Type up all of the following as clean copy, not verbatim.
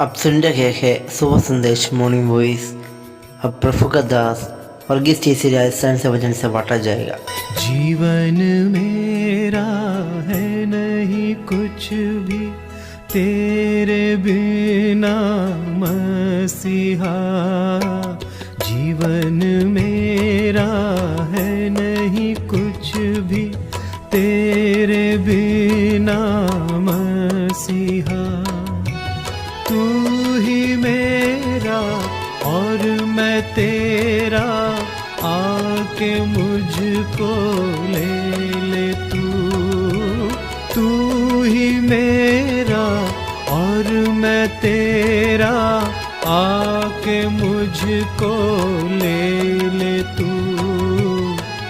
अब सुन रहे हैं सुबह संदेश मॉर्निंग वॉइस। अब प्रभु का दास वर्गीस टीसी राजस्थान से वचन से बांटा जाएगा। जीवन मेरा है नहीं कुछ भी तेरे बिना मसीहा। जीवन मेरा है नहीं कुछ भी तेरे बिना मसीहा। तू ही मेरा और मैं तेरा, आके मुझको ले तू ही मेरा और मैं तेरा, आके मुझको ले तू।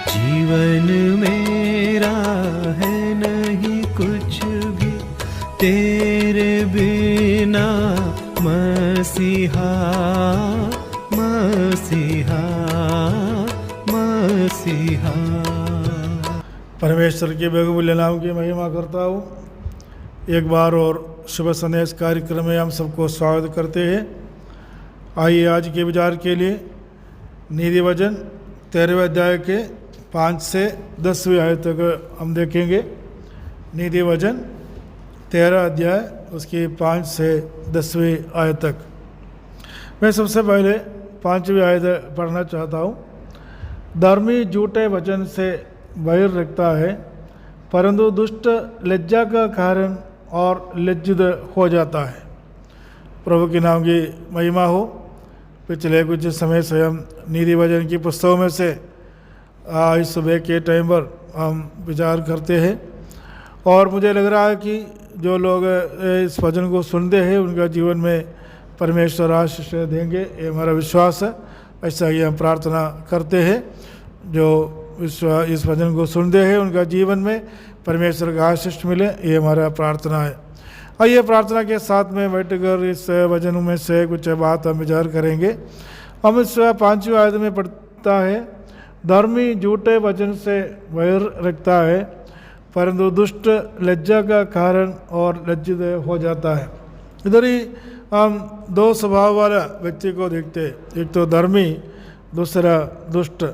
जीवन मेरा है नहीं कुछ भी तेरे बिना मसीहा, मसीहा, मसीहा। परमेश्वर के बेगुबूल्य नाम की महिमा करता हूँ। एक बार और शुभ संदेश कार्यक्रम में हम सबको स्वागत करते हैं। आइए आज के विचार के लिए नीति वचन 13वें अध्याय के 5 से 10वें आयत तक हम देखेंगे। नीति वचन 13 अध्याय उसकी 5 से 10वें आयत तक। मैं सबसे पहले 5वीं आयत पढ़ना चाहता हूँ। धर्मी झूठे वचन से बैर रखता है, परंतु दुष्ट लज्जा का कारण और लज्जित हो जाता है। प्रभु के नाम की महिमा हो। पिछले कुछ समय से हम नीति वचन की पुस्तकों में से इस सुबह के टाइम पर हम विचार करते हैं, और मुझे लग रहा है कि जो लोग इस वचन को सुनते हैं उनका जीवन में परमेश्वर आशीष देंगे, ये हमारा विश्वास है। ऐसा ही हम प्रार्थना करते हैं। जो इस वचन को सुनते हैं उनका जीवन में परमेश्वर का आशीष मिले, ये हमारा प्रार्थना है। आइए प्रार्थना के साथ में बैठकर इस वचन में से कुछ बात हम विचार करेंगे। हम इस 5वीं आयत में पढ़ता है, धर्मी झूठे वचन से बैर रखता है, परंतु दुष्ट लज्जा का कारण और लज्जित हो जाता है। इधर ही हम 2 स्वभाव वाला व्यक्ति को देखते हैं, एक तो धर्मी, दूसरा दुष्ट।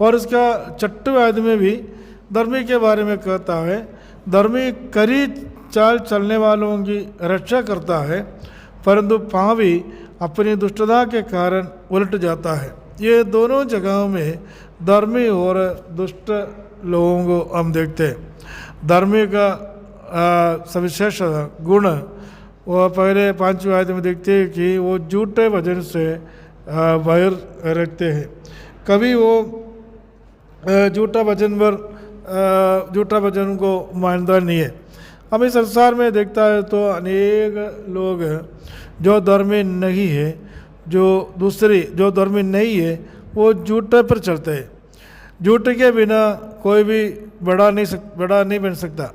और इसका 6वें आयत में भी धर्मी के बारे में कहता है, धर्मी कड़ी चाल चलने वालों की रक्षा करता है, परंतु पापी अपनी दुष्टता के कारण उलट जाता है। ये दोनों जगहों में धर्मी और दुष्ट लोगों को हम देखते हैं। धर्मी का सविशेष गुण वो पहले 5वीं आयत में देखते हैं कि वो झूठे वचन से बैर रखते हैं। कभी वो झूठा वचन को मानता नहीं है। हम इस संसार में देखता है तो अनेक लोग जो धर्मी नहीं है, जो धर्मी नहीं है वो झूठे पर चलते हैं। झूठे के बिना कोई भी बड़ा नहीं बन सकता,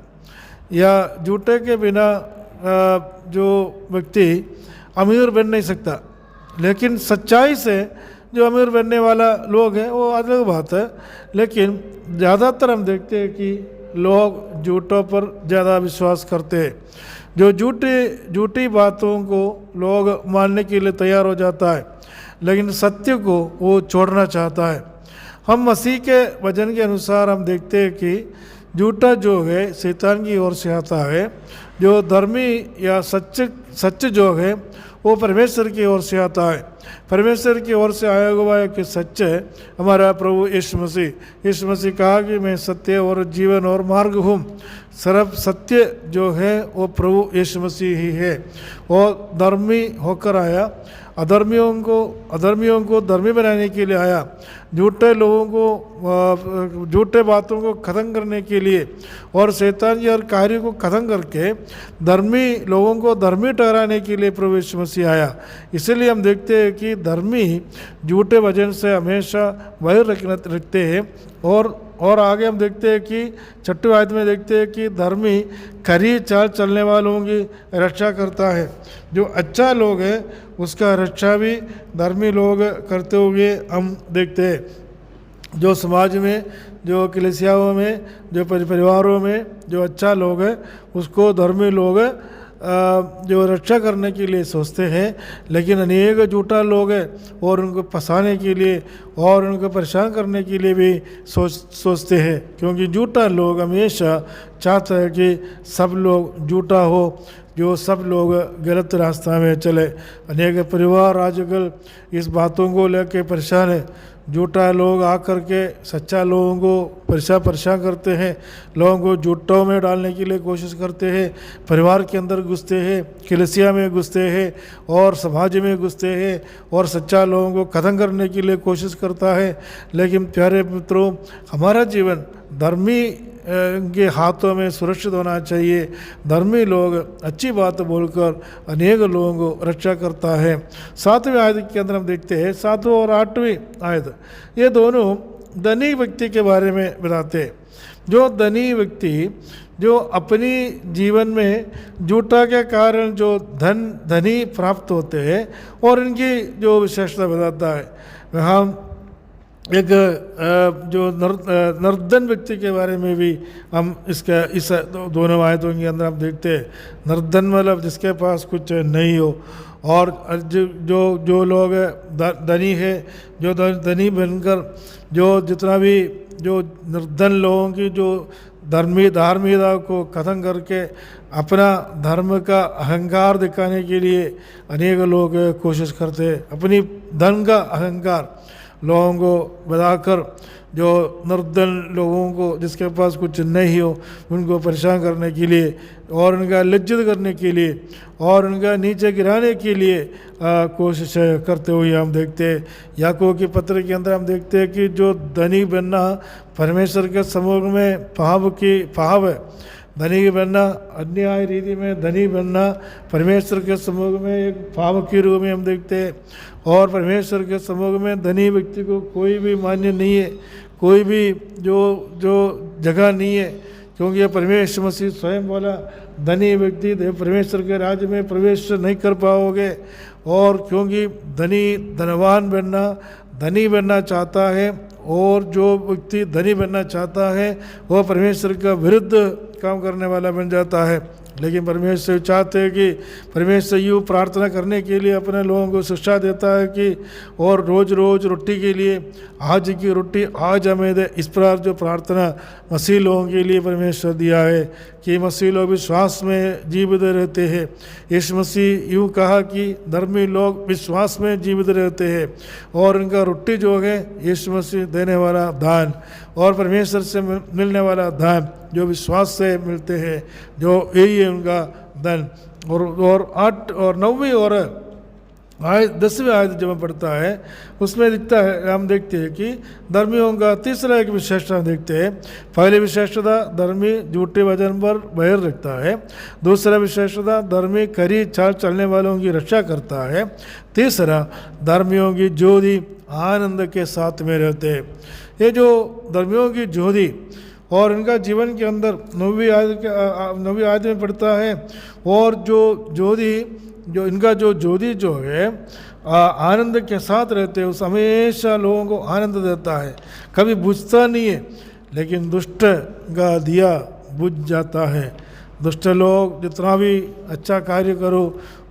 या झूठे के बिना जो व्यक्ति अमीर बन नहीं सकता। लेकिन सच्चाई से जो अमीर बनने वाला लोग हैं वो अलग बात है। लेकिन ज़्यादातर हम देखते हैं कि लोग झूठों पर ज़्यादा विश्वास करते हैं। जो झूठी बातों को लोग मानने के लिए तैयार हो जाता है, लेकिन सत्य को वो छोड़ना चाहता है। हम मसीह के वचन के अनुसार हम देखते हैं कि झूठा जो है शैतान की ओर से आता है, जो धर्मी या सच जो है वो परमेश्वर की ओर से आता है। परमेश्वर की ओर से आया हुआ है कि सच है हमारा प्रभु यीशु मसीह कहा कि मैं सत्य और जीवन और मार्ग हूँ। सिर्फ सत्य जो है वो प्रभु यीशु मसीह ही है। वो धर्मी होकर आया, अधर्मियों को धर्मी बनाने के लिए आया, झूठे लोगों को झूठे बातों को ख़त्म करने के लिए और शैतान की हर कार्य को ख़त्म करके धर्मी लोगों को धर्मी ठहराने के लिए प्रभु यीशु मसीह आया। इसीलिए हम देखते हैं कि धर्मी झूठे वचन से हमेशा बैर रखते हैं। और आगे हम देखते हैं कि 6वीं आयत में देखते हैं कि धर्मी खरी चाल चलने वालों की रक्षा करता है। जो अच्छा लोग हैं उसका रक्षा भी धर्मी लोग करते हुए हम देखते हैं। जो समाज में, जो कलीसियाओं में, जो परिवारों में जो अच्छा लोग हैं उसको धर्मी लोग जो रक्षा करने के लिए सोचते हैं, लेकिन अनेक झूठा लोग हैं और उनको फंसाने के लिए और उनको परेशान करने के लिए भी सोचते हैं, क्योंकि झूठा लोग हमेशा चाहते हैं कि सब लोग झूठा हो, जो सब लोग गलत रास्ता में चले। अनेक परिवार आजकल इस बातों को लेकर परेशान है। झूठा लोग आकर के सच्चा लोगों को परेशान करते हैं, लोगों को झूठों में डालने के लिए कोशिश करते हैं, परिवार के अंदर घुसते हैं, कलीसिया में घुसते हैं और समाज में घुसते हैं और सच्चा लोगों को ख़त्म करने के लिए कोशिश करता है। लेकिन प्यारे मित्रों, हमारा जीवन धर्मी के हाथों में सुरक्षित होना चाहिए। धर्मी लोग अच्छी बात बोलकर अनेक लोगों को रक्षा करता है। 7वें आयत के अंदर हम देखते हैं, 7वां और 8वीं आयत, ये दोनों धनी व्यक्ति के बारे में बताते हैं। जो धनी व्यक्ति जो अपनी जीवन में झूठा के कारण जो धनी प्राप्त होते हैं और इनकी जो विशेषता बताता है, वहाँ एक जो निर्धन व्यक्ति के बारे में भी हम इस दोनों आयतों के अंदर हम देखते हैं। निर्धन मतलब जिसके पास कुछ नहीं हो, और जो लोग धनी है, जो धनी बनकर जो जितना भी जो निर्धन लोगों की जो धार्मिकता को ख़त्म करके अपना धर्म का अहंकार दिखाने के लिए अनेक लोग कोशिश करते हैं। अपनी धन का अहंकार लोगों को बताकर जो निर्धन लोगों को जिसके पास कुछ नहीं हो उनको परेशान करने के लिए और उनका लज्जित करने के लिए और उनका नीचे गिराने के लिए कोशिश करते हुए हम देखते हैं। याकूब की पत्र के अंदर हम देखते हैं कि जो धनी बनना परमेश्वर के समूह में पाप है। धनी बनना, अन्याय रीति में धनी बनना परमेश्वर के समूह में एक पाप के रूप में हम देखते हैं। और परमेश्वर के समूह में धनी व्यक्ति को कोई भी मान्य नहीं है, कोई भी जो जगह नहीं है, क्योंकि ये परमेश्वर मसीह स्वयं बोला, धनी व्यक्ति परमेश्वर के राज्य में प्रवेश नहीं कर पाओगे। और क्योंकि धनी बनना चाहता है, और जो व्यक्ति धनी बनना चाहता है वह परमेश्वर का विरुद्ध काम करने वाला बन जाता है। लेकिन परमेश्वर चाहते हैं कि परमेश्वर यूँ प्रार्थना करने के लिए अपने लोगों को शिक्षा देता है कि और रोज़ रोज़ रोटी के लिए आज की रोटी आज हमें दे। इस प्रकार जो प्रार्थना मसीह लोगों के लिए परमेश्वर दिया है कि मसीह लोग विश्वास में जीवित रहते हैं। यीशु मसीह यूँ कहा कि धर्मी लोग विश्वास में जीवित रहते हैं और उनका रोटी जो है यीशु मसीह देने वाला दान और परमेश्वर से मिलने वाला दान जो विश्वास से मिलते हैं, जो यही है उनका धन। और 8 और 9वीं और 10वीं आयत जब पढ़ता है उसमें दिखता है, हम देखते हैं कि धर्मियों का तीसरा एक विशेषता देखते हैं। पहली विशेषता धर्मी झूठे वचन पर बैर रखता है। दूसरा विशेषता धर्मी खरी चाल चलने वालों की रक्षा करता है। तीसरा धर्मियों की ज्योति आनंद के साथ में रहते हैं। ये जो धर्मियों की ज्योति और इनका जीवन के अंदर 9वीं आयत में पढ़ता है, और जो ज्योति जो इनका जो ज्योति जो है आनंद के साथ रहते हैं, उस हमेशा लोगों को आनंद देता है, कभी बुझता नहीं है। लेकिन दुष्ट का दिया बुझ जाता है। दुष्ट लोग जितना भी अच्छा कार्य करो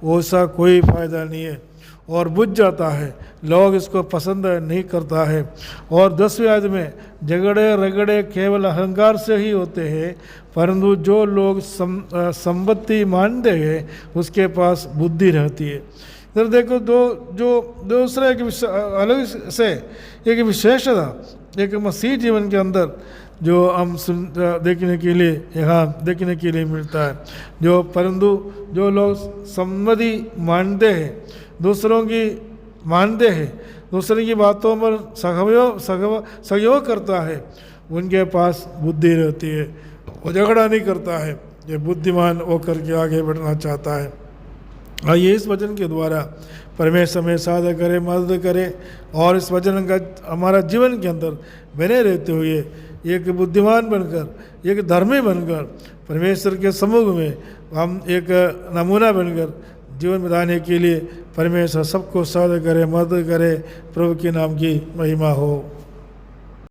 वैसा कोई फायदा नहीं है और बुझ जाता है, लोग इसको पसंद नहीं करता है। और 10वीं आयत में झगड़े रगड़े केवल अहंकार से ही होते हैं, परंतु जो लोग संपत्ति मानते हैं उसके पास बुद्धि रहती है। इधर देखो दूसरा एक अलग से एक विशेषता एक मसीह जीवन के अंदर जो हम देखने के लिए मिलता है। परंतु जो लोग सम्मति मानते हैं, दूसरों की मानते हैं, दूसरे की बातों पर सहयोग करता है, उनके पास बुद्धि रहती है, वो झगड़ा नहीं करता है, ये बुद्धिमान होकर के आगे बढ़ना चाहता है। आइए इस वचन के द्वारा परमेश्वर में साझा करे, मदद करे और इस वचन का हमारा जीवन के अंदर बने रहते हुए एक बुद्धिमान बनकर, एक धर्मी बनकर परमेश्वर के समूह में हम एक नमूना बनकर जीवन बिताने के लिए परमेश्वर सबको साझा करे, मदद करे। प्रभु के नाम की महिमा हो।